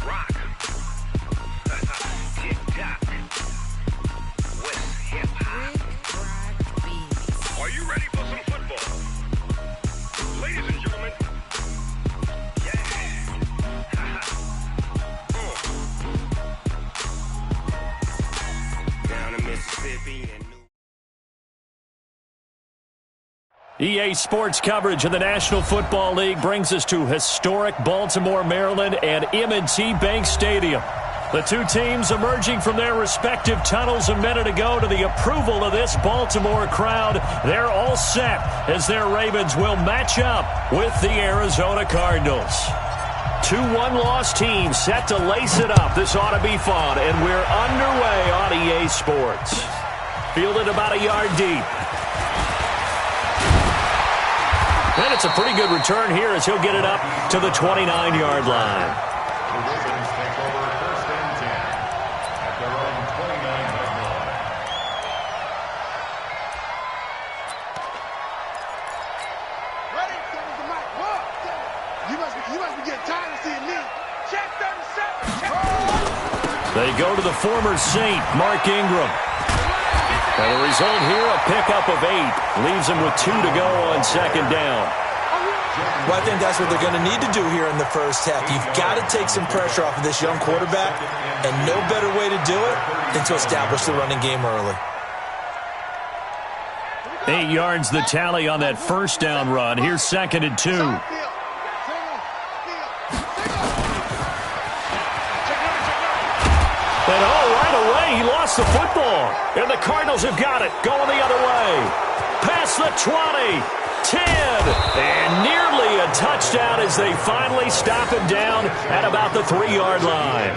rock. Tick-tock. With hip-hop. Are you ready for some football? Ladies and gentlemen. Yeah. Down in Mississippi and EA Sports coverage of the National Football League brings us to historic Baltimore, Maryland, and M&T Bank Stadium. The two teams emerging from their respective tunnels a minute ago to the approval of this Baltimore crowd. They're all set as their Ravens will match up with the Arizona Cardinals. Two one-loss teams set to lace it up. This ought to be fun, and we're underway on EA Sports. Fielded about a yard deep. And it's a pretty good return here as he'll get it up to the 29-yard line. The Ravens take over first and 10 at their own 29-yard line. Ready? There's the mic. What? You must be getting tired of seeing me. Check 37. Check. They go to the former Saint, Mark Ingram. And the result here, a pickup of 8. Leaves him with 2 to go on second down. Well, I think that's what they're going to need to do here in the first half. You've got to take some pressure off of this young quarterback, and no better way to do it than to establish the running game early. 8 yards the tally on that first down run. Here's second and 2. And right away, he lost the football. And the Cardinals have got it, going the other way. Past the 20, 10, and nearly a touchdown as they finally stop him down at about the 3-yard line.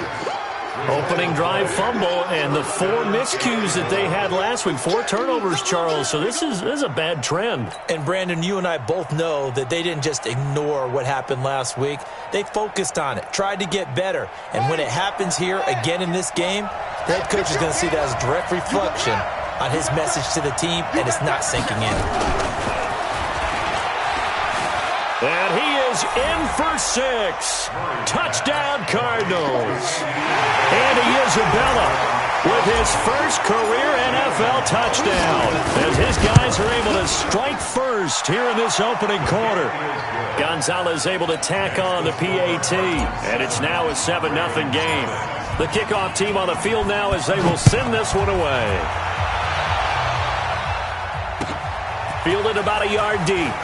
Opening drive fumble, and the 4 miscues that they had last week. 4 turnovers, Charles, so this is a bad trend. And, Brandon, you and I both know that they didn't just ignore what happened last week. They focused on it, tried to get better. And when it happens here again in this game, the head coach is going to see that as a direct reflection on his message to the team, and it's not sinking in. And he is in for 6. Touchdown, Cardinals. Andy Isabella with his first career NFL touchdown as his guys are able to strike first here in this opening quarter. Gonzalez able to tack on the PAT, and it's now a 7-0 game. The kickoff team on the field now as they will send this one away. Fielded about a yard deep.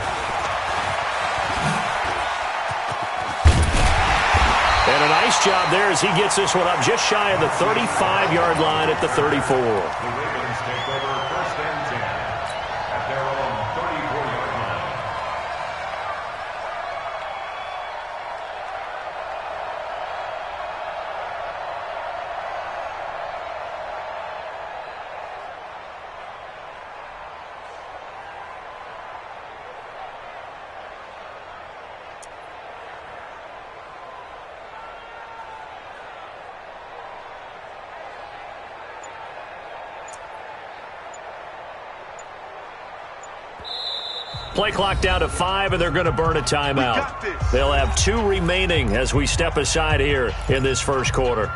And a nice job there as he gets this one up just shy of the 35-yard line at the 34. The Ravens take over first and 10 at their own 34-yard line. Play clock down to 5, and they're going to burn a timeout. They'll have 2 remaining as we step aside here in this first quarter.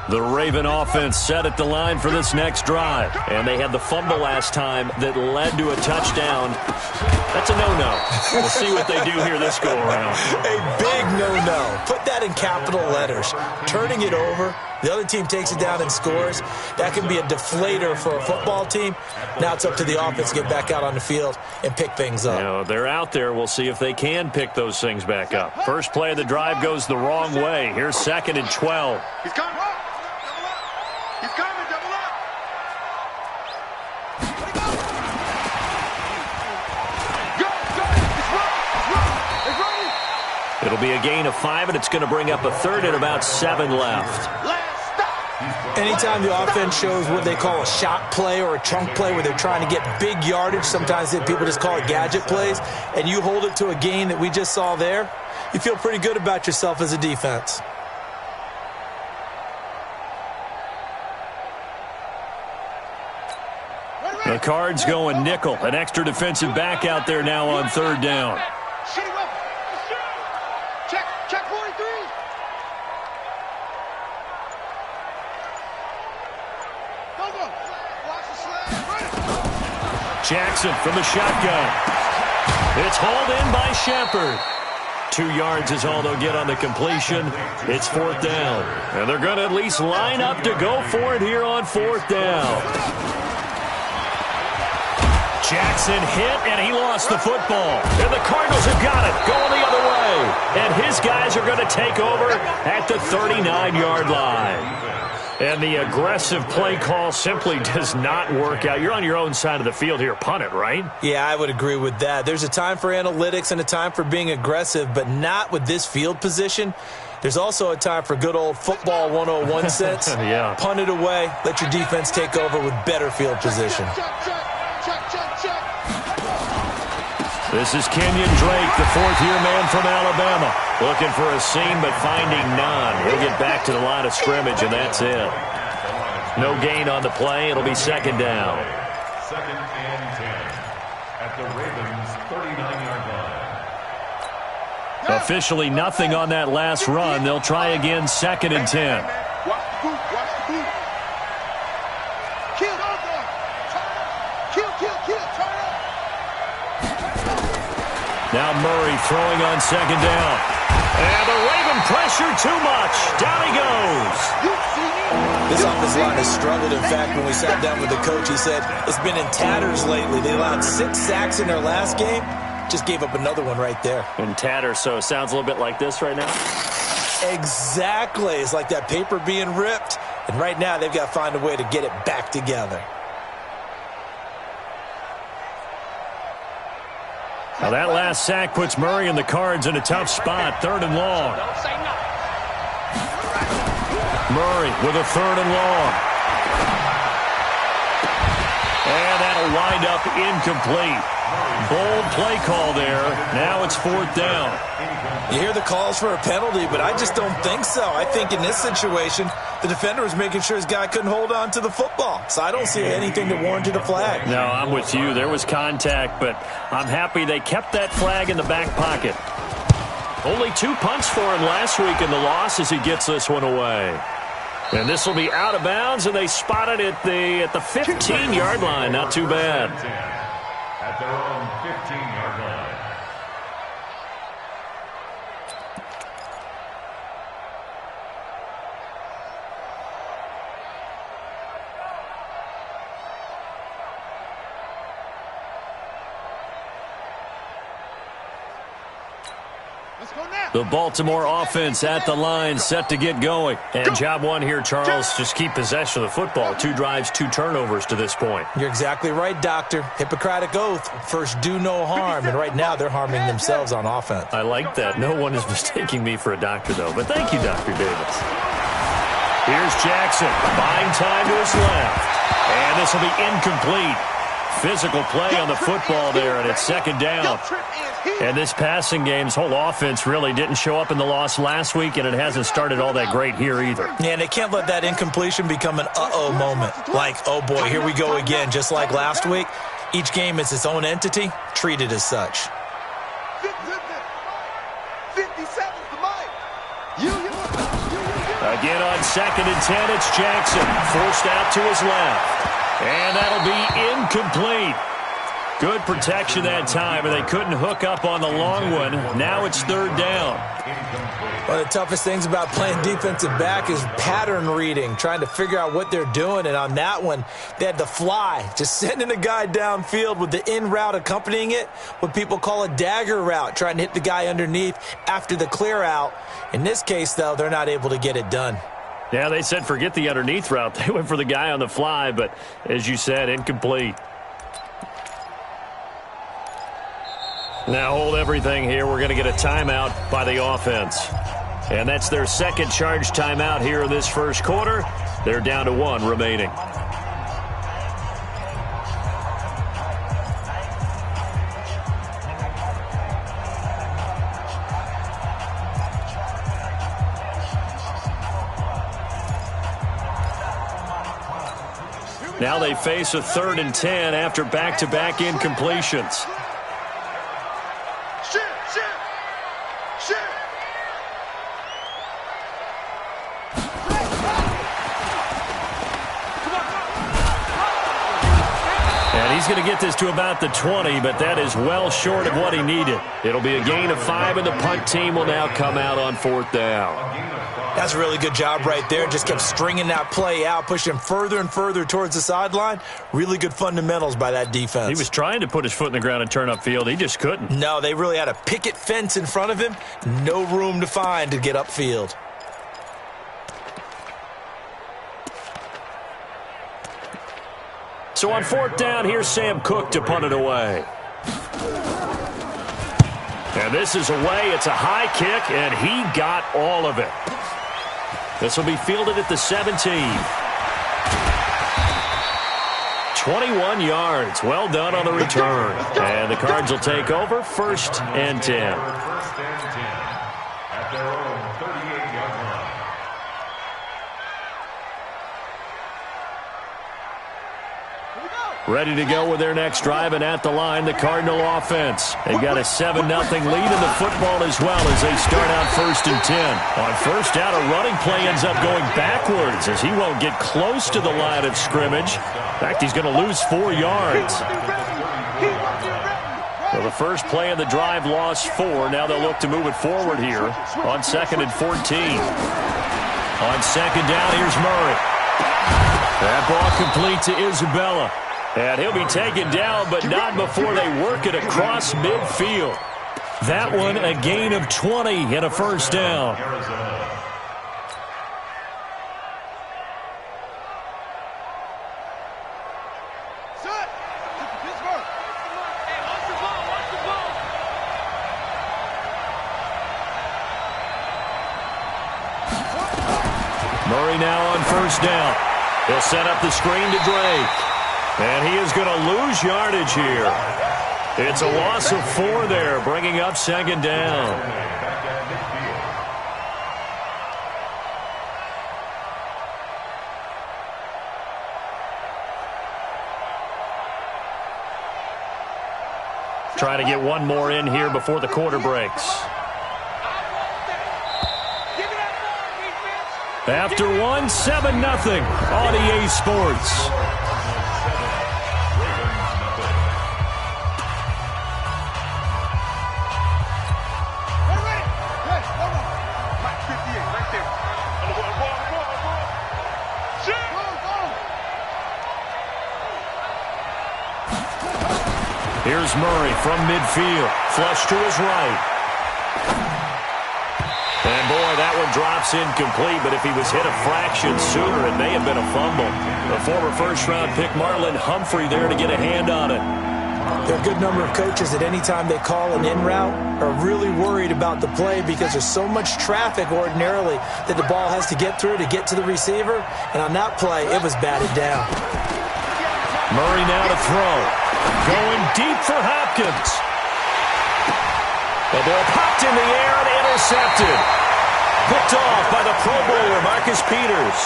The Raven offense set at the line for this next drive, and they had the fumble last time that led to a touchdown. That's a no-no. We'll see what they do here this go-around. A big no-no. Put that in capital letters. Turning it over, the other team takes it down and scores. That can be a deflator for a football team. Now it's up to the offense to get back out on the field and pick things up. You know, they're out there. We'll see if they can pick those things back up. First play of the drive goes the wrong way. Here's second and 12. He's coming. He's coming. Double up. Go. It's running. It'll be a gain of 5, and it's going to bring up a third and about 7 left. Anytime the offense shows what they call a shot play or a chunk play where they're trying to get big yardage, sometimes people just call it gadget plays, and you hold it to a gain that we just saw there, you feel pretty good about yourself as a defense. The Cards going nickel. An extra defensive back out there now on third down. Check 43. Jackson from the shotgun. It's hauled in by Shepard. 2 yards is all they'll get on the completion. It's 4th down. And they're going to at least line up to go for it here on 4th down. Jackson hit, and he lost the football. And the Cardinals have got it, going the other way. And his guys are going to take over at the 39-yard line. And the aggressive play call simply does not work out. You're on your own side of the field here. Punt it, right? Yeah, I would agree with that. There's a time for analytics and a time for being aggressive, but not with this field position. There's also a time for good old football 101 sense. Yeah. Punt it away. Let your defense take over with better field position. This is Kenyon Drake, the 4th-year man from Alabama. Looking for a seam, but finding none. He'll get back to the line of scrimmage, and that's it. No gain on the play. It'll be 2nd down. 2nd and 10 at the Ravens' 39-yard line. Officially nothing on that last run. They'll try again 2nd and 10. Watch the boot. Watch the boot. Kill. Kill. Turn up. Now Murray throwing on 2nd down. And the Raven pressure too much. Down he goes. This offensive line has struggled. In fact, when we sat down with the coach, he said it's been in tatters lately. They allowed 6 sacks in their last game. Just gave up another one right there. In tatters, so it sounds a little bit like this right now? Exactly. It's like that paper being ripped. And right now, they've got to find a way to get it back together. Now that last sack puts Murray and the Cards in a tough spot. 3rd and long. Murray with a 3rd and long. And that'll wind up incomplete. Bold play call there. Now it's 4th down. You hear the calls for a penalty, but I just don't think so. I think in this situation, the defender was making sure his guy couldn't hold on to the football. So I don't see anything that warranted a flag. No, I'm with you. There was contact, but I'm happy they kept that flag in the back pocket. Only 2 punts for him last week in the loss as he gets this one away. And this will be out of bounds, and they spot it at the 15-yard line. Not too bad. At their own 15-yard line. The Baltimore offense at the line, set to get going. And job one here, Charles, just keep possession of the football. 2 drives, 2 turnovers to this point. You're exactly right, Doctor. Hippocratic oath. First, do no harm. And right now, they're harming themselves on offense. I like that. No one is mistaking me for a doctor, though. But thank you, Dr. Davis. Here's Jackson, buying time to his left. And this will be incomplete. Physical play on the football there, and it's 2nd down. And this passing game's whole offense really didn't show up in the loss last week, and it hasn't started all that great here either. Yeah, and they can't let that incompletion become an uh-oh moment. Like, oh boy, here we go again, just like last week. Each game is its own entity, treated as such. 50 seconds to Mike. Again on 2nd and 10, it's Jackson. Forced out to his left. And that'll be incomplete. Good protection that time, and they couldn't hook up on the long one. Now it's 3rd down. One of the toughest things about playing defensive back is pattern reading, trying to figure out what they're doing. And on that one, they had the fly, just sending a guy downfield with the in route accompanying it, what people call a dagger route, trying to hit the guy underneath after the clear out. In this case, though, they're not able to get it done. Yeah, they said forget the underneath route. They went for the guy on the fly, but as you said, incomplete. Now hold everything here. We're going to get a timeout by the offense. And that's their 2nd charge timeout here in this first quarter. They're down to 1 remaining. Now they face a 3rd and 10 after back-to-back incompletions. he's going to get this to about the 20, but that is well short of what he needed. It'll be a gain of 5, and the punt team will now come out on 4th down. That's a really good job right there. Just kept stringing that play out, pushing further and further towards the sideline. Really good fundamentals by that defense. He was trying to put his foot in the ground and turn upfield. He just couldn't. No, they really had a picket fence in front of him. No room to find to get upfield. So on 4th down, here's Sam Cook to punt it away. And this is away. It's a high kick, and he got all of it. This will be fielded at the 17. 21 yards. Well done on the return. And the Cards will take over 1st and 10. First and 10 at their own 38-yard line. Ready to go with their next drive, and at the line, the Cardinal offense. They've got a 7-0 lead in the football as well as they start out 1st and 10. On 1st down, a running play ends up going backwards as he won't get close to the line of scrimmage. In fact, he's going to lose 4 yards. So the first play of the drive lost 4. Now they'll look to move it forward here on 2nd and 14. On 2nd down, here's Murray. That ball complete to Isabella. And he'll be taken down, but not before they work it across midfield. That one, a gain of 20 and a 1st down. Murray now on 1st down. He'll set up the screen to Drake. And he is going to lose yardage here. It's a loss of 4 there, bringing up 2nd down. Trying to get one more in here before the quarter breaks. After one, 7-0 on EA Sports. Here's Murray from midfield. Flush to his right. And boy, that one drops incomplete, but if he was hit a fraction sooner, it may have been a fumble. The former first-round pick Marlon Humphrey there to get a hand on it. There are a good number of coaches that any time they call an in route are really worried about the play because there's so much traffic ordinarily that the ball has to get through to get to the receiver. And on that play, it was batted down. Murray now to throw. Going deep for Hopkins. The ball popped in the air and intercepted. Picked off by the Pro Bowler, Marcus Peters.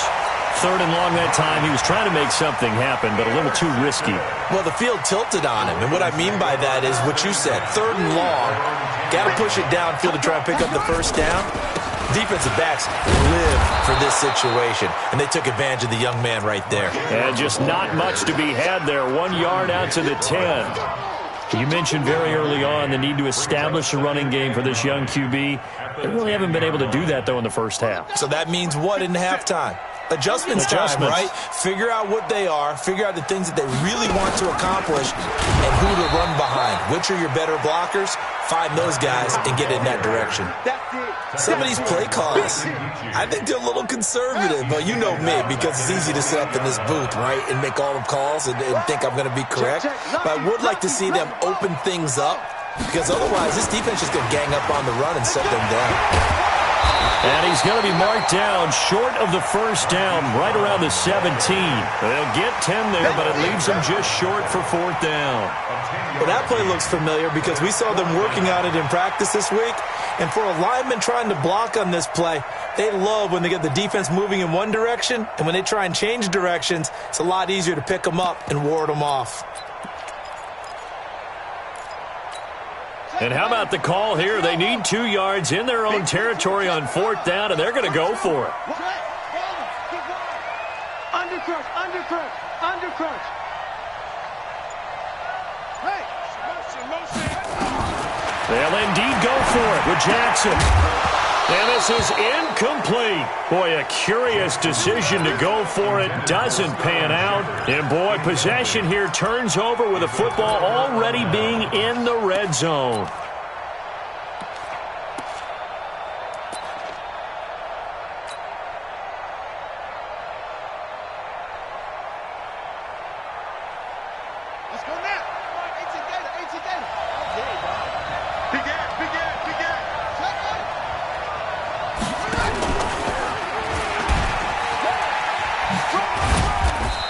3rd and long that time. He was trying to make something happen, but a little too risky. Well, the field tilted on him, and what I mean by that is what you said. 3rd and long, got to push it downfield to try and pick up the 1st down. Defensive backs live for this situation, and they took advantage of the young man right there. And just not much to be had there. 1 yard out to the 10. You mentioned very early on the need to establish a running game for this young QB. They really haven't been able to do that, though, in the first half. So that means what in halftime? Adjustments time, right? Figure out what they are, figure out the things that they really want to accomplish, and who to run behind. Which are your better blockers? Find those guys and get in that direction. Some of these play calls, I think they're a little conservative, but you know me, because it's easy to sit up in this booth, right, and make all the calls and think I'm going to be correct. But I would like to see them open things up, because otherwise this defense is going to gang up on the run and shut them down. And he's going to be marked down short of the 1st down, right around the 17. They'll get 10 there, but it leaves them just short for 4th down. Well, that play looks familiar because we saw them working on it in practice this week. And for a lineman trying to block on this play, they love when they get the defense moving in one direction. And when they try and change directions, it's a lot easier to pick them up and ward them off. And how about the call here? They need 2 yards in their own territory on 4th down, and they're going to go for it. Undercrush, undercrush, undercrush. They'll indeed go for it with Jackson. And this is incomplete. Boy, a curious decision to go for it. Doesn't pan out. And, boy, possession here turns over with a football already being in the red zone. Let's go now. 18 data, 18 data. Big ass, big ass, big ass.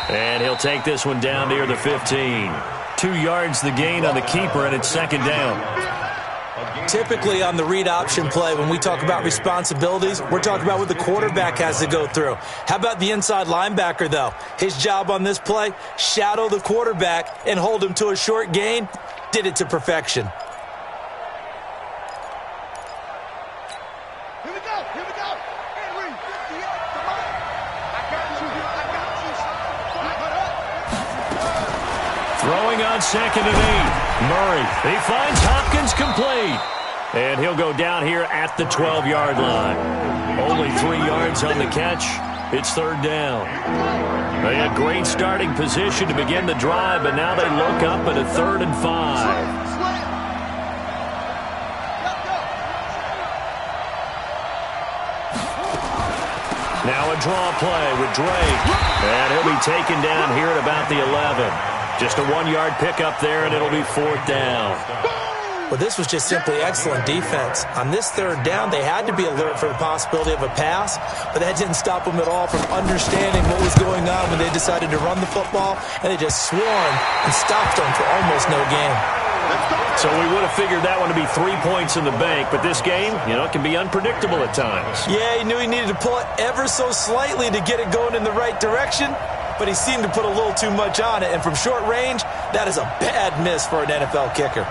And he'll take this one down near the 15. 2 yards the gain on the keeper, and it's second down. Typically on the read option play, when we talk about responsibilities, we're talking about what the quarterback has to go through. How about the inside linebacker, though? His job on this play, shadow the quarterback and hold him to a short gain. Did it to perfection. Here we go, here we go. Henry, 58, come on. I got you, Throwing on 2nd and 8. Murray, he finds Hopkins complete. And he'll go down here at the 12-yard line. Only 3 yards on the catch. It's third down. They had great starting position to begin the drive, but now they look up at a 3rd and 5. Now a draw play with Drake. And he'll be taken down here at about the 11. Just a 1-yard pickup there, and it'll be 4th down. Well, this was just simply excellent defense. On this 3rd down, they had to be alert for the possibility of a pass, but that didn't stop them at all from understanding what was going on when they decided to run the football, and they just swarmed and stopped them for almost no gain. So we would have figured that one to be 3 points in the bank, but this game, it can be unpredictable at times. Yeah, he knew he needed to pull it ever so slightly to get it going in the right direction, but he seemed to put a little too much on it, and from short range, that is a bad miss for an NFL kicker.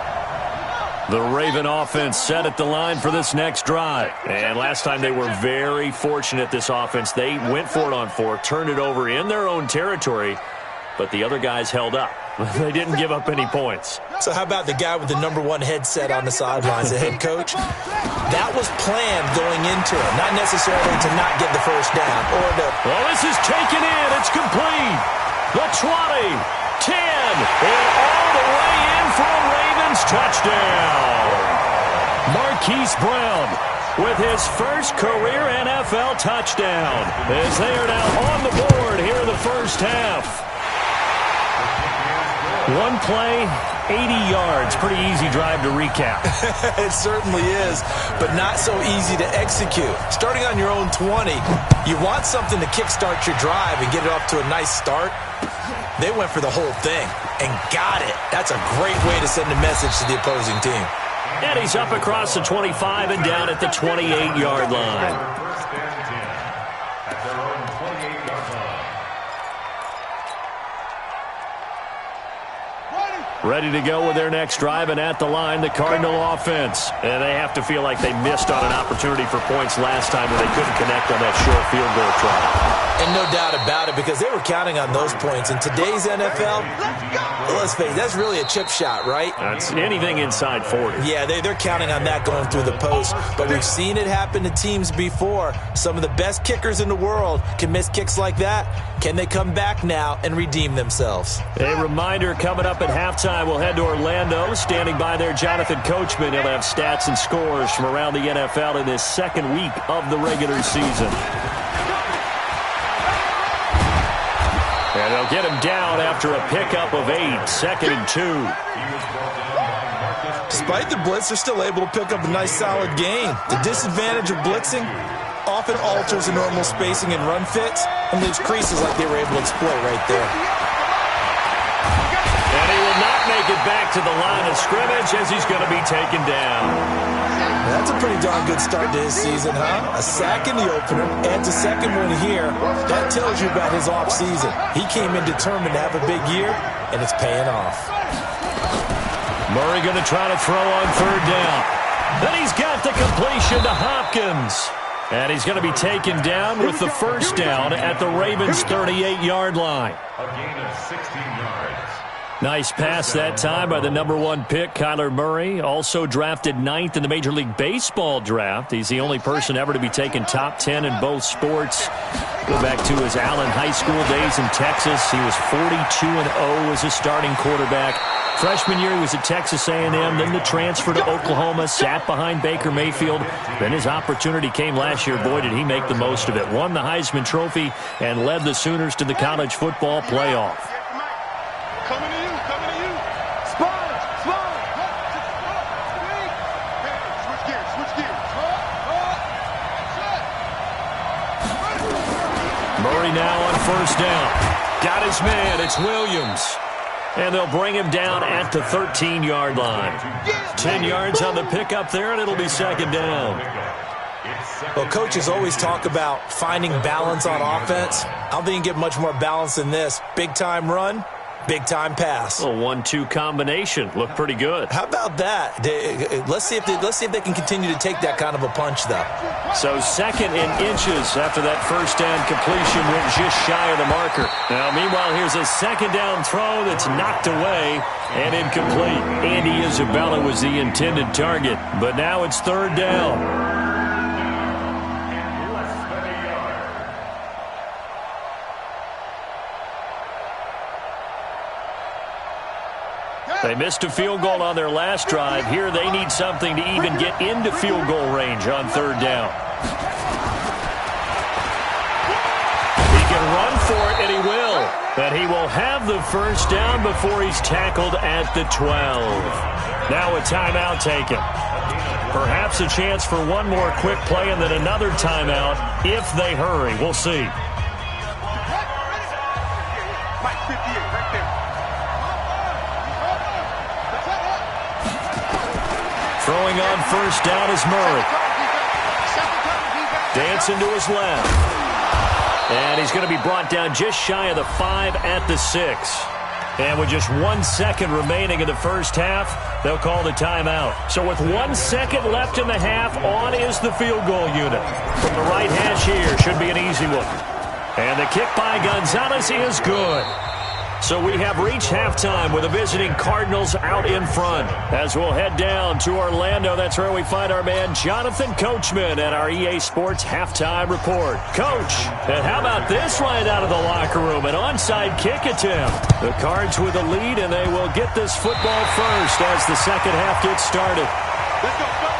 The Raven offense set at the line for this next drive. And last time they were very fortunate, this offense. They went for it on 4, turned it over in their own territory, but the other guys held up. They didn't give up any points. So how about the guy with the #1 headset on the sidelines, the head coach? That was planned going into it, not necessarily to not get the first down. Well, this is taken in. It's complete. The 20, 10, and all the way in for a Ravens touchdown. Marquise Brown with his first career NFL touchdown as they are now on the board here in the first half. One play, 80 yards. Pretty easy drive to recap. It certainly is, but not so easy to execute. Starting on your own 20, you want something to kickstart your drive and get it off to a nice start. They went for the whole thing and got it. That's a great way to send a message to the opposing team. And he's up across the 25 and down at the 28-yard line. First and 10 at their own 28-yard line. Ready to go with their next drive, and at the line, the Cardinal offense. And they have to feel like they missed on an opportunity for points last time when they couldn't connect on that short field goal try. And no doubt about it, because they were counting on those points. In today's NFL, let's face it, that's really a chip shot, right? That's anything inside 40. Yeah, they're counting on that going through the post. But we've seen it happen to teams before. Some of the best kickers in the world can miss kicks like that. Can they come back now and redeem themselves? A reminder, coming up at halftime, we'll head to Orlando. Standing by there, Jonathan Coachman. He'll have stats and scores from around the NFL in this second week of the regular season. And they'll get him down after a pickup of 8, 2nd and 2. Despite the blitz, they're still able to pick up a nice solid gain. The disadvantage of blitzing often alters the normal spacing and run fits and leaves creases like they were able to exploit right there. And he will not make it back to the line of scrimmage as he's going to be taken down. That's a pretty darn good start to his season, huh? A sack in the opener, adds a second one here. That tells you about his offseason. He came in determined to have a big year, and it's paying off. Murray going to try to throw on 3rd down. Then he's got the completion to Hopkins. And he's going to be taken down with the first down at the Ravens' 38-yard line. A gain of 16 yards. Nice pass that time by the #1 pick, Kyler Murray. Also drafted 9th in the Major League Baseball draft. He's the only person ever to be taken top 10 in both sports. Go back to his Allen High School days in Texas. He was 42-0 as a starting quarterback. Freshman year, he was at Texas A&M, then the transfer to Oklahoma, sat behind Baker Mayfield. Then his opportunity came last year. Boy, did he make the most of it. Won the Heisman Trophy and led the Sooners to the college football playoff. Coming to you, coming to you. Sponge, sponge. Switch gears, switch gears. Murray now on first down. Got his man. It's Williams. And they'll bring him down at the 13-yard line. 10 yards on the pickup there, and it'll be second down. Well, coaches always talk about finding balance on offense. I don't think you can get much more balance than this. Big-time run, big-time pass. A 1-2 combination. Looked pretty good. How about that? Let's see if they can continue to take that kind of a punch, though. So 2nd and inches after that first down completion went just shy of the marker. Now, meanwhile, here's a second down throw that's knocked away and incomplete. Andy Isabella was the intended target, but now it's 3rd down. They missed a field goal on their last drive. Here they need something to even get into field goal range on 3rd down. He can run for it, and he will. But he will have the first down before he's tackled at the 12. Now a timeout taken. Perhaps a chance for one more quick play and then another timeout if they hurry. We'll see. Mike, 58, right there. Throwing on first down is Murray. Dancing to his left. And he's going to be brought down just shy of the 5 at the 6. And with just 1 second remaining in the first half, they'll call the timeout. So with 1 second left in the half, on is the field goal unit. From the right hash here, should be an easy one. And the kick by Gonzalez is good. So we have reached halftime with the visiting Cardinals out in front. As we'll head down to Orlando, that's where we find our man Jonathan Coachman at our EA Sports Halftime Report. Coach, and how about this right out of the locker room? An onside kick attempt. The Cards with a lead, and they will get this football first as the second half gets started. Let's go, go.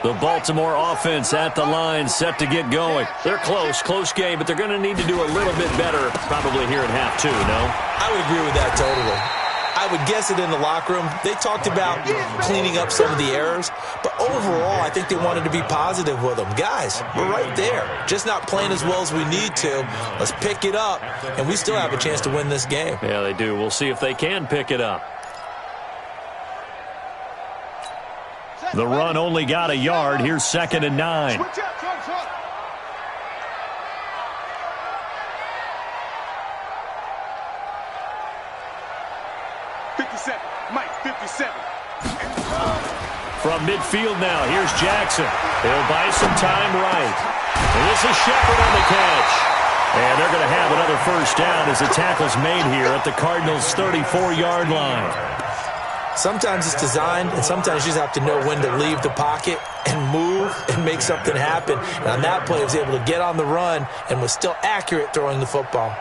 The Baltimore offense at the line, set to get going. They're close game, but they're going to need to do a little bit better probably here in half 2, no? I would agree with that totally. I would guess it in the locker room. They talked about cleaning up some of the errors, but overall, I think they wanted to be positive with them. Guys, we're right there. Just not playing as well as we need to. Let's pick it up, and we still have a chance to win this game. Yeah, they do. We'll see if they can pick it up. The run only got a yard. Here's 2nd and 9. Switch up, switch up. Mike, 57. From midfield now, here's Jackson. He'll buy some time right. And this is Shepard on the catch. And they're going to have another first down as the tackle's made here at the Cardinals' 34-yard line. Sometimes it's designed, and sometimes you just have to know when to leave the pocket and move and make something happen. And on that play, he was able to get on the run and was still accurate throwing the football.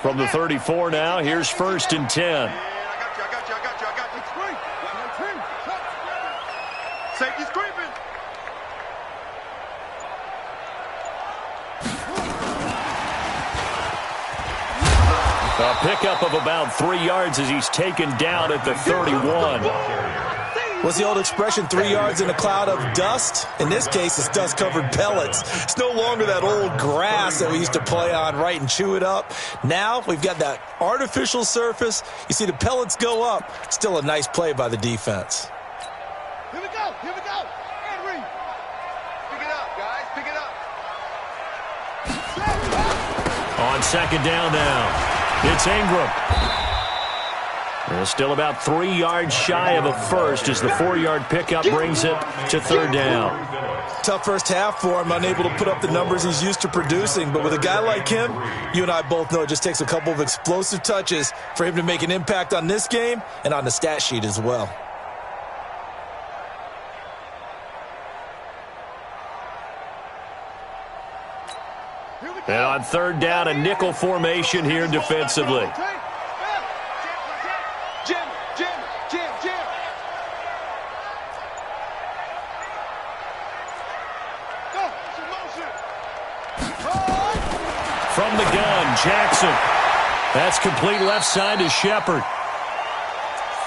From the 34 now, here's 1st and 10. I got you. Safety's creeping. A pickup of about 3 yards as he's taken down at the 31. What's the old expression, 3 yards in a cloud of dust? In this case, it's dust-covered pellets. It's no longer that old grass that we used to play on, right, and chew it up. Now we've got that artificial surface. You see the pellets go up. Still a nice play by the defense. Here we go. And read. Pick it up, guys. Pick it up. On 2nd down now, it's Ingram. And still about 3 yards shy of a first as the 4-yard pickup brings it to third down. Tough first half for him, unable to put up the numbers he's used to producing. But with a guy like him, you and I both know it just takes a couple of explosive touches for him to make an impact on this game and on the stat sheet as well. And on third down, a nickel formation here defensively. From the gun, Jackson. That's complete left side to Shepard.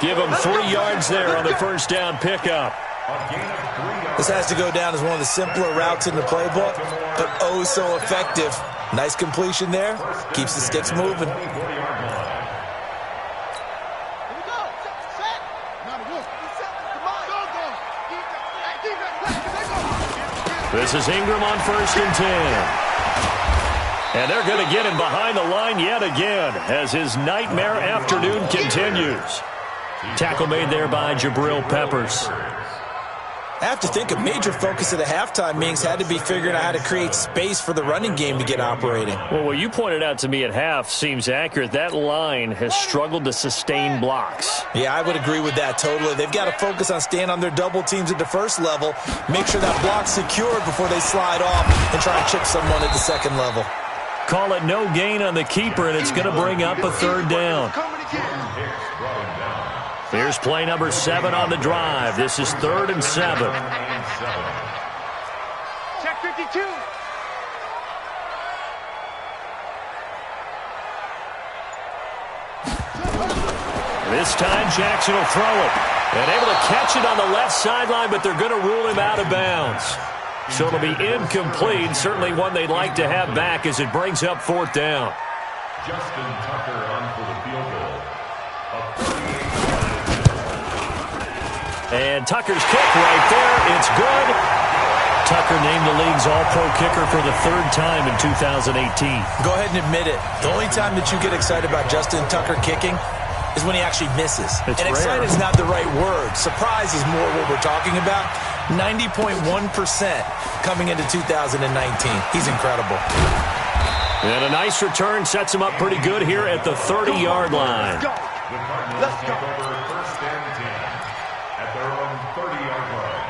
Give him 3 yards there on the first down pickup. This has to go down as one of the simpler routes in the playbook, but oh so effective. Nice completion there. Keeps the sticks moving. This is Ingram on 1st and 10. And they're going to get him behind the line yet again as his nightmare afternoon continues. Tackle made there by Jabril Peppers. I have to think a major focus of the halftime meetings had to be figuring out how to create space for the running game to get operating. Well, what you pointed out to me at half seems accurate. That line has struggled to sustain blocks. Yeah, I would agree with that totally. They've got to focus on staying on their double teams at the first level, make sure that block's secured before they slide off and try and chip someone at the second level. Call it no gain on the keeper, and it's going to bring up a third down. Here's play number 7 on the drive. This is 3rd and 7. Check 52. This time Jackson will throw it. And able to catch it on the left sideline, but they're going to rule him out of bounds. So it'll be incomplete. Certainly one they'd like to have back as it brings up 4th down. Justin Tucker on for the field goal. And Tucker's kick right there. It's good. Tucker named the league's all-pro kicker for the 3rd time in 2018. Go ahead and admit it. The only time that you get excited about Justin Tucker kicking is when he actually misses. It's and rare. Excited is not the right word. Surprise is more what we're talking about. 90.1% coming into 2019. He's incredible. And a nice return sets him up pretty good here at the 30-yard line. The Cardinals take over 1st and 10 at their own 30-yard line.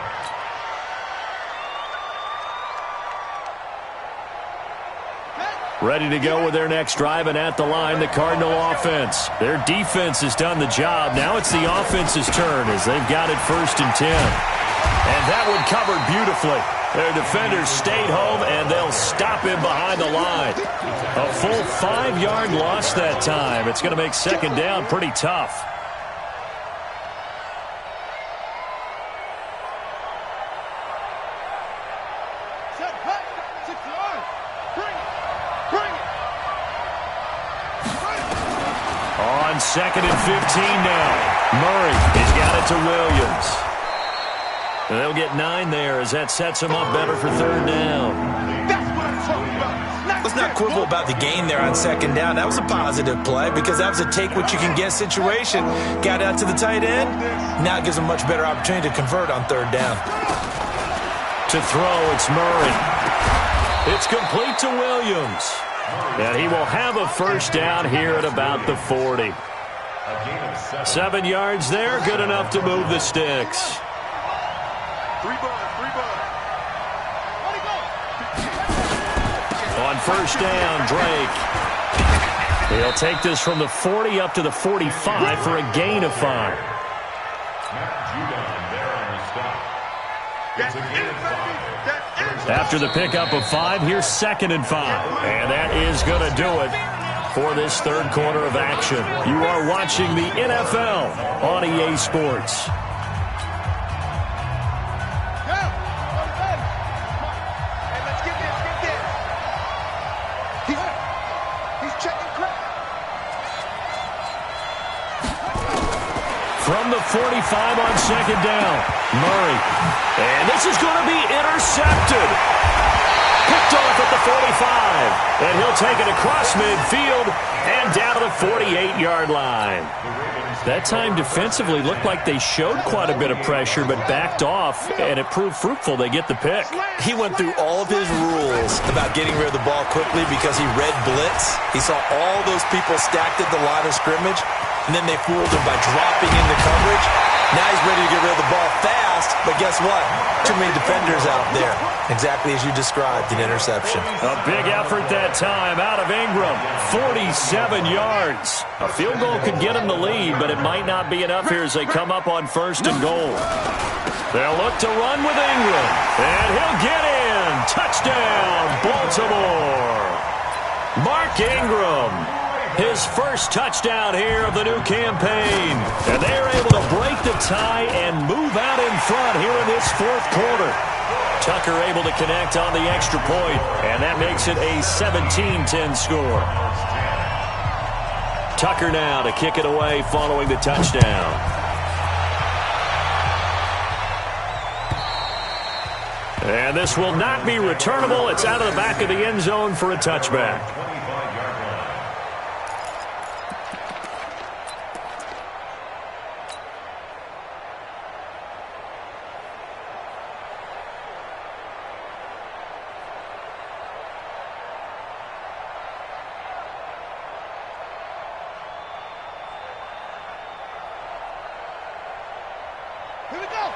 Ready to go with their next drive, and at the line, the Cardinal offense. Their defense has done the job. Now it's the offense's turn as they've got it 1st and 10. And that one covered beautifully. Their defenders stayed home, and they'll stop him behind the line. A full 5-yard loss that time. It's going to make 2nd down pretty tough. On 2nd and 15 now. Murray has got it to Williams. And they'll get 9 there as that sets him up better for 3rd down. That's what I'm talking about. Let's not quibble about the gain there on 2nd down. That was a positive play because that was a take-what-you-can-get situation. Got out to the tight end. Now it gives them a much better opportunity to convert on 3rd down. To throw, it's Murray. It's complete to Williams. And he will have a 1st down here at about the 40. 7 yards there, good enough to move the sticks. On 1st down, Drake. He'll take this from the 40 up to the 45 for a gain of 5. After the pickup of 5, here's 2nd and 5. And that is going to do it for this 3rd quarter of action. You are watching the NFL on EA Sports. From the 45 on 2nd down, Murray. And this is going to be intercepted. Picked off at the 45. And he'll take it across midfield and down to the 48-yard line. That time defensively looked like they showed quite a bit of pressure but backed off, and it proved fruitful. They get the pick. He went through all of his rules about getting rid of the ball quickly because he read blitz. He saw all those people stacked at the line of scrimmage, and then they fooled him by dropping into coverage. Now he's ready to get rid of the ball fast, but guess what? Too many defenders out there. Exactly as you described, an interception. A big effort that time out of Ingram. 47 yards. A field goal could get him the lead, but it might not be enough here as they come up on 1st and goal. They'll look to run with Ingram, and he'll get in. Touchdown, Baltimore. Mark Ingram. His first touchdown here of the new campaign. And they're able to break the tie and move out in front here in this 4th quarter. Tucker able to connect on the extra point, and that makes it a 17-10 score. Tucker now to kick it away following the touchdown. And this will not be returnable. It's out of the back of the end zone for a touchback.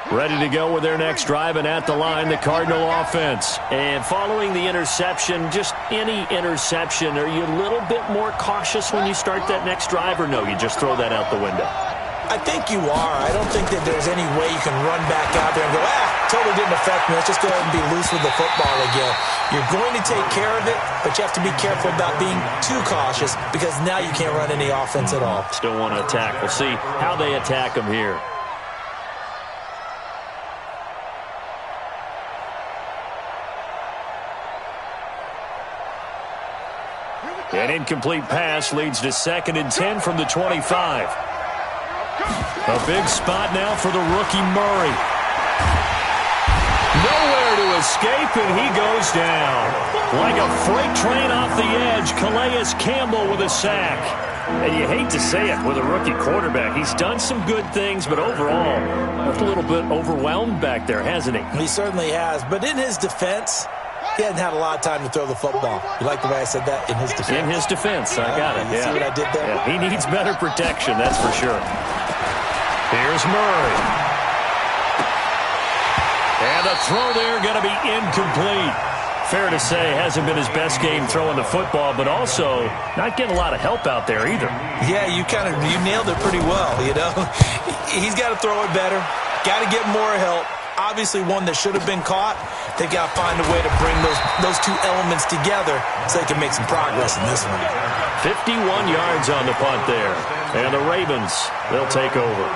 Ready to go with their next drive, and at the line, the Cardinal offense. And following the interception, just any interception, are you a little bit more cautious when you start that next drive, or no, you just throw that out the window? I think you are. I don't think that there's any way you can run back out there and go, totally didn't affect me. Let's just go ahead and be loose with the football again. You're going to take care of it, but you have to be careful about being too cautious because now you can't run any offense at all. Still want to attack. We'll see how they attack them here. An incomplete pass leads to 2nd and 10 from the 25. A big spot now for the rookie Murray. Nowhere to escape, and he goes down. Like a freight train off the edge, Calais Campbell with a sack. And you hate to say it with a rookie quarterback. He's done some good things, but overall, looked a little bit overwhelmed back there, hasn't he? He certainly has, but in his defense, he hasn't had a lot of time to throw the football. You like the way I said that? In his defense. In his defense. I got it. You see what I did there? Yeah, he needs better protection, that's for sure. Here's Murray. And the throw there going to be incomplete. Fair to say, hasn't been his best game throwing the football, but also not getting a lot of help out there either. Yeah, you nailed it pretty well, you know. He's got to throw it better. Got to get more help. Obviously one that should have been caught. They've got to find a way to bring those two elements together so they can make some progress in this one. 51 yards on the punt there. And the Ravens, they'll take over.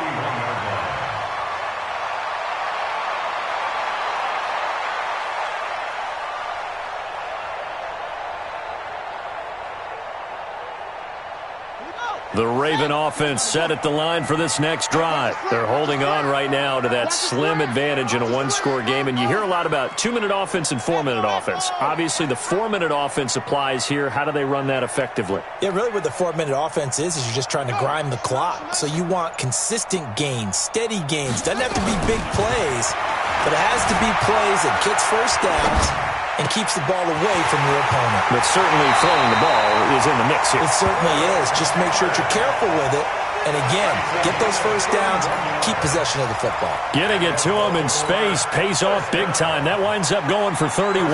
The Raven offense set at the line for this next drive. They're holding on right now to that slim advantage in a one-score game. And you hear a lot about 2-minute offense and 4-minute offense. Obviously, the 4-minute offense applies here. How do they run that effectively? Yeah, really what the 4-minute offense is you're just trying to grind the clock. So you want consistent gains, steady gains. Doesn't have to be big plays, but it has to be plays that gets first downs and keeps the ball away from your opponent. But certainly throwing the ball is in the mix here. It certainly is. Just make sure that you're careful with it. And again, get those first downs, keep possession of the football. Getting it to him in space pays off big time. That winds up going for 31.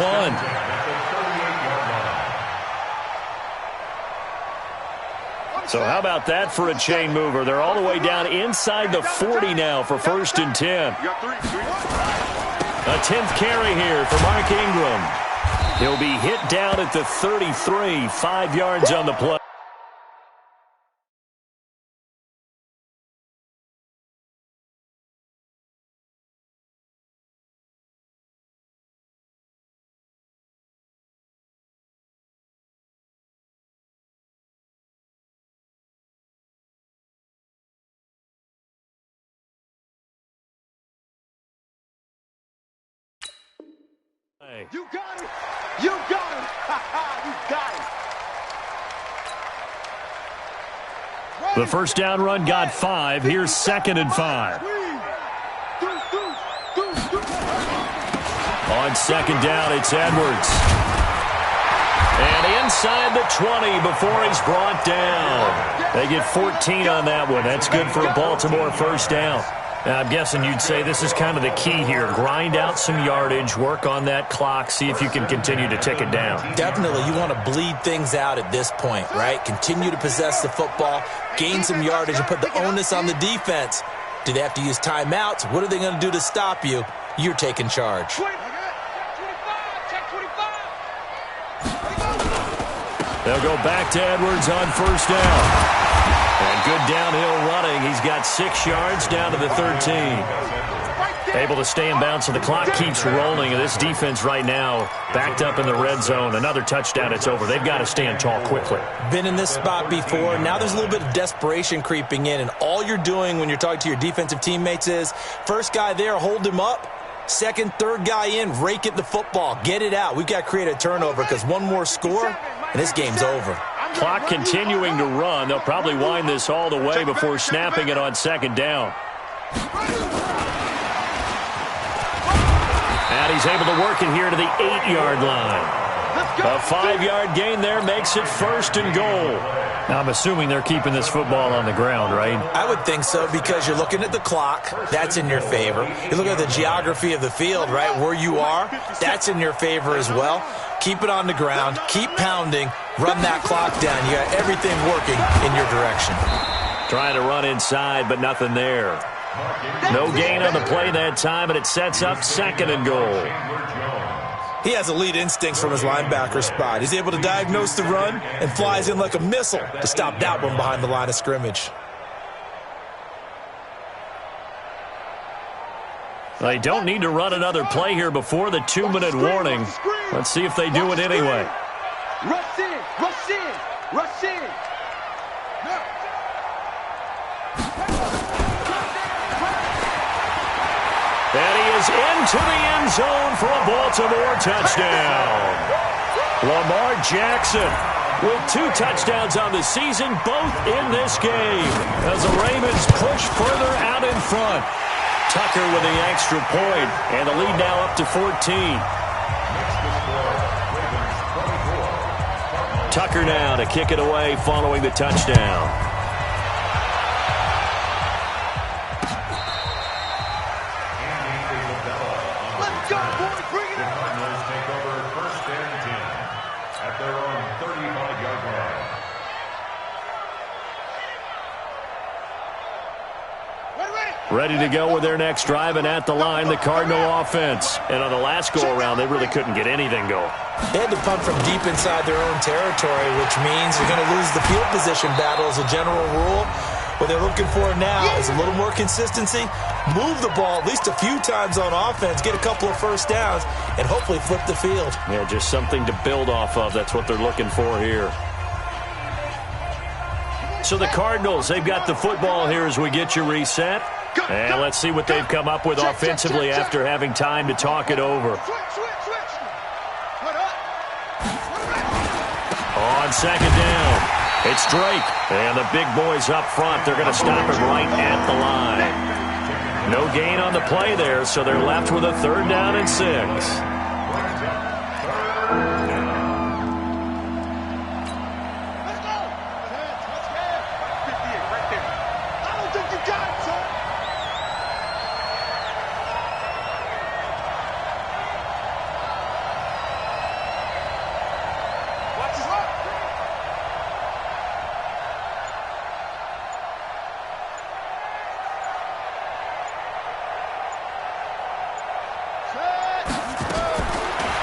So how about that for a chain mover? They're all the way down inside the 40 now for 1st and 10. A 10th carry here for Mark Ingram. He'll be hit down at the 33, 5 yards on the play. You got it. You got it. You got it. The first down run got 5. Here's 2nd and 5. On 2nd down, it's Edwards. And inside the 20 before he's brought down. They get 14 on that one. That's good for a Baltimore first down. Now, I'm guessing you'd say this is kind of the key here. Grind out some yardage, work on that clock, see if you can continue to tick it down. Definitely. You want to bleed things out at this point, right? Continue to possess the football, gain some yardage, and put the onus on the defense. Do they have to use timeouts? What are they going to do to stop you? You're taking charge. They'll go back to Edwards on first down. And good downhill running. He's got 6 yards down to the 13. Able to stay in bounds, so the clock keeps rolling. And this defense right now backed up in the red zone. Another touchdown, it's over. They've got to stand tall quickly. Been in this spot before. Now there's a little bit of desperation creeping in. And all you're doing when you're talking to your defensive teammates is, first guy there, hold him up. Second, third guy in, rake at the football. Get it out. We've got to create a turnover because one more score, and this game's over. Clock continuing to run. They'll probably wind this all the way before snapping it on 2nd down. And he's able to work it here to the 8-yard line. A 5-yard gain there makes it 1st and goal. Now, I'm assuming they're keeping this football on the ground, right? I would think so because you're looking at the clock. That's in your favor. You look at the geography of the field, right, where you are. That's in your favor as well. Keep it on the ground. Keep pounding. Run that clock down. You got everything working in your direction. Trying to run inside, but nothing there. No gain on the play that time, and it sets up 2nd and goal. He has elite instincts from his linebacker spot. He's able to diagnose the run and flies in like a missile to stop that one behind the line of scrimmage. They don't need to run another play here before the 2-minute warning. Let's see if they do it anyway. Rush in, rush in, rush in. And he is into the end zone for a Baltimore touchdown. Lamar Jackson with 2 touchdowns on the season, both in this game, as the Ravens push further out in front. Tucker with the extra point, and the lead now up to 14. Tucker now to kick it away following the touchdown. Ready to go with their next drive, and at the line, the Cardinal offense. And on the last go-around, they really couldn't get anything going. They had to punt from deep inside their own territory, which means they're going to lose the field position battle as a general rule. What they're looking for now is a little more consistency, move the ball at least a few times on offense, get a couple of first downs, and hopefully flip the field. Yeah, just something to build off of. That's what they're looking for here. So the Cardinals, they've got the football here as we get you reset. And let's see what they've come up with offensively after having time to talk it over. On 2nd down, it's Drake. And the big boys up front, they're going to stop him right at the line. No gain on the play there, so they're left with a 3rd down and 6.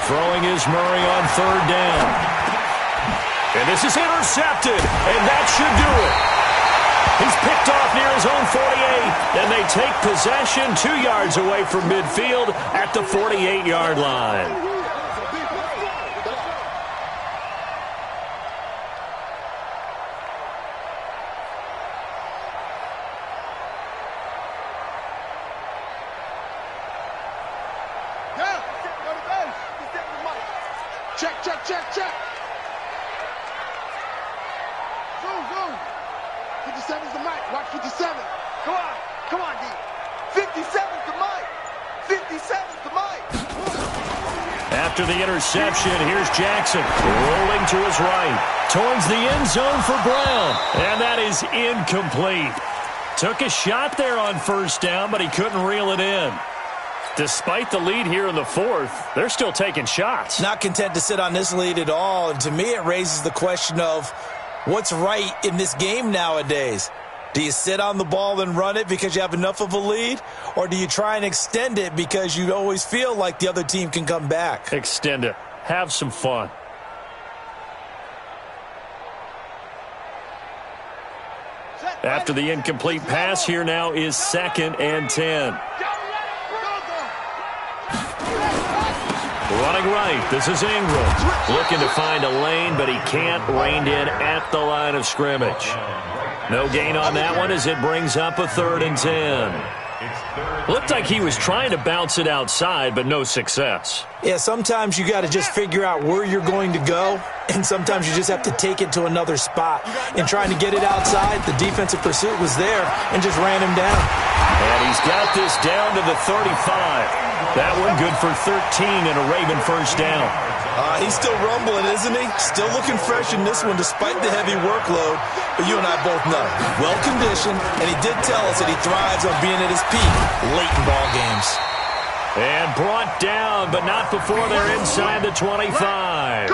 Throwing is Murray on 3rd down. And this is intercepted, and that should do it. He's picked off near his own 48, and they take possession 2 yards away from midfield at the 48-yard line. Check. Zoom. 57. 57's the mic. Watch 57. Come on, D. 57's the mic. 57's the mic. After the interception, here's Jackson rolling to his right. Towards the end zone for Brown. And that is incomplete. Took a shot there on first down, but he couldn't reel it in. Despite the lead here in the fourth, they're still taking shots. Not content to sit on this lead at all. And to me, it raises the question of what's right in this game nowadays. Do you sit on the ball and run it because you have enough of a lead? Or do you try and extend it because you always feel like the other team can come back? Extend it. Have some fun. After the incomplete pass, here now is 2nd and 10. Running right, this is Ingram. Looking to find a lane, but he can't. Reined in at the line of scrimmage. No gain on that one as it brings up a 3rd and 10. Looked like he was trying to bounce it outside, but no success. Yeah, sometimes you got to just figure out where you're going to go, and sometimes you just have to take it to another spot. In trying to get it outside, the defensive pursuit was there and just ran him down. And he's got this down to the 35. That one good for 13 and a Raven first down. He's still rumbling, isn't he? Still looking fresh in this one despite the heavy workload. But you and I both know, well-conditioned, and he did tell us that he thrives on being at his peak late in ball games. And brought down, but not before they're inside the 25.